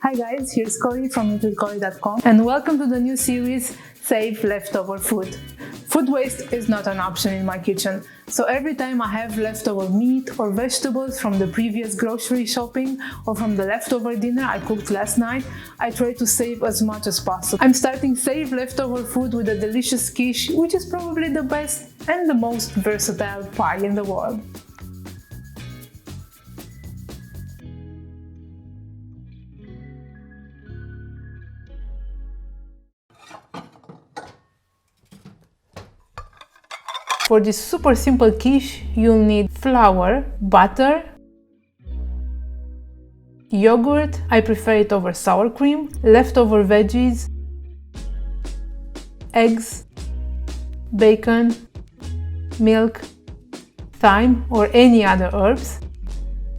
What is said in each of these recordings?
Hi guys, here's Cory from eatwithcory.com and welcome to the new series Save Leftover Food. Food waste is not an option in my kitchen, so every time I have leftover meat or vegetables from the previous grocery shopping or from the leftover dinner I cooked last night, I try to save as much as possible. I'm starting Save Leftover Food with a delicious quiche, which is probably the best and the most versatile pie in the world. For this super simple quiche, you'll need flour, butter, yogurt, I prefer it over sour cream, leftover veggies, eggs, bacon, milk, thyme or any other herbs,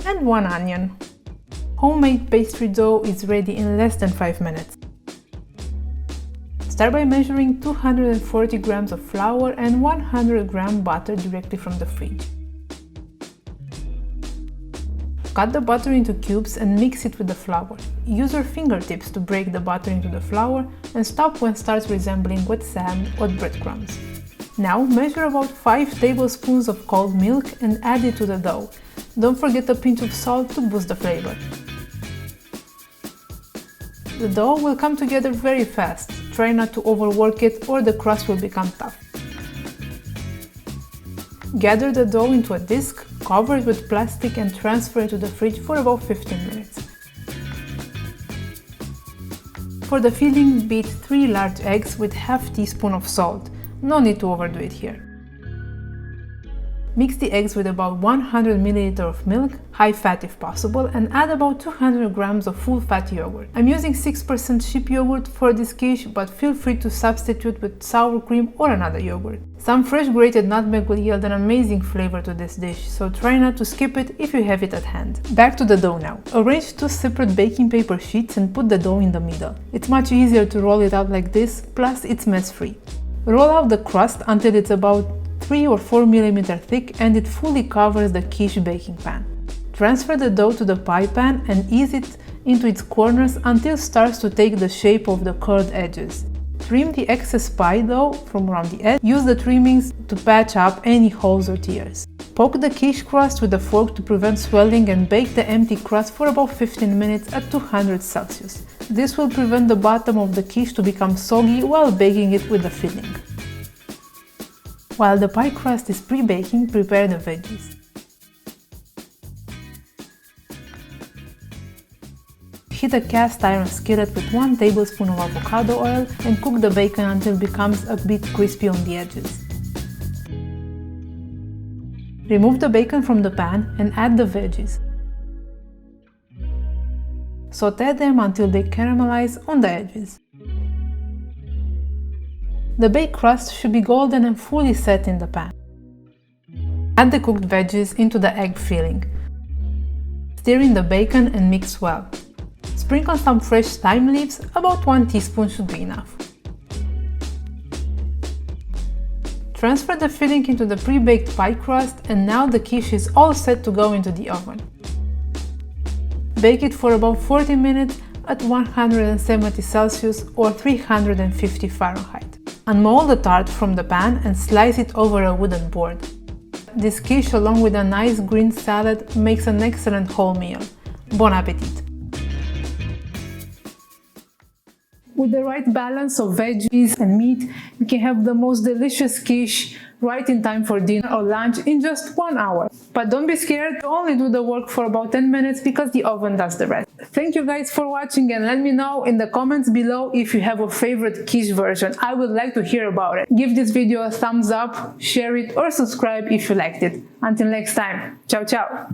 and 1 onion. Homemade pastry dough is ready in less than 5 minutes. Start by measuring 240 grams of flour and 100 grams butter directly from the fridge. Cut the butter into cubes and mix it with the flour. Use your fingertips to break the butter into the flour and stop when it starts resembling wet sand or breadcrumbs. Now measure about 5 tablespoons of cold milk and add it to the dough. Don't forget a pinch of salt to boost the flavor. The dough will come together very fast. Try not to overwork it or the crust will become tough. Gather the dough into a disc, cover it with plastic and transfer it to the fridge for about 15 minutes. For the filling, beat 3 large eggs with half teaspoon of salt. No need to overdo it here. Mix the eggs with about 100 ml of milk, high fat if possible, and add about 200 grams of full fat yogurt. I'm using 6% sheep yogurt for this quiche, but feel free to substitute with sour cream or another yogurt. Some fresh grated nutmeg will yield an amazing flavor to this dish, so try not to skip it if you have it at hand. Back to the dough now. Arrange 2 separate baking paper sheets and put the dough in the middle. It's much easier to roll it out like this, plus it's mess-free. Roll out the crust until it's about 3 or 4 mm thick and it fully covers the quiche baking pan. Transfer the dough to the pie pan and ease it into its corners until it starts to take the shape of the curled edges. Trim the excess pie dough from around the edge. Use the trimmings to patch up any holes or tears. Poke the quiche crust with a fork to prevent swelling and bake the empty crust for about 15 minutes at 200 Celsius. This will prevent the bottom of the quiche to become soggy while baking it with the filling. While the pie crust is pre-baking, prepare the veggies. Heat a cast iron skillet with 1 tablespoon of avocado oil and cook the bacon until it becomes a bit crispy on the edges. Remove the bacon from the pan and add the veggies. Sauté them until they caramelize on the edges. The baked crust should be golden and fully set in the pan. Add the cooked veggies into the egg filling. Stir in the bacon and mix well. Sprinkle some fresh thyme leaves, about 1 teaspoon should be enough. Transfer the filling into the pre-baked pie crust and now the quiche is all set to go into the oven. Bake it for about 40 minutes at 170 Celsius or 350 Fahrenheit. Unmold the tart from the pan and slice it over a wooden board. This quiche along with a nice green salad makes an excellent whole meal. Bon appetit! With the right balance of veggies and meat, you can have the most delicious quiche right in time for dinner or lunch in just 1 hour. But don't be scared, only do the work for about 10 minutes because the oven does the rest. Thank you guys for watching and let me know in the comments below if you have a favorite quiche version. I would like to hear about it. Give this video a thumbs up, share it or subscribe if you liked it. Until next time, ciao ciao!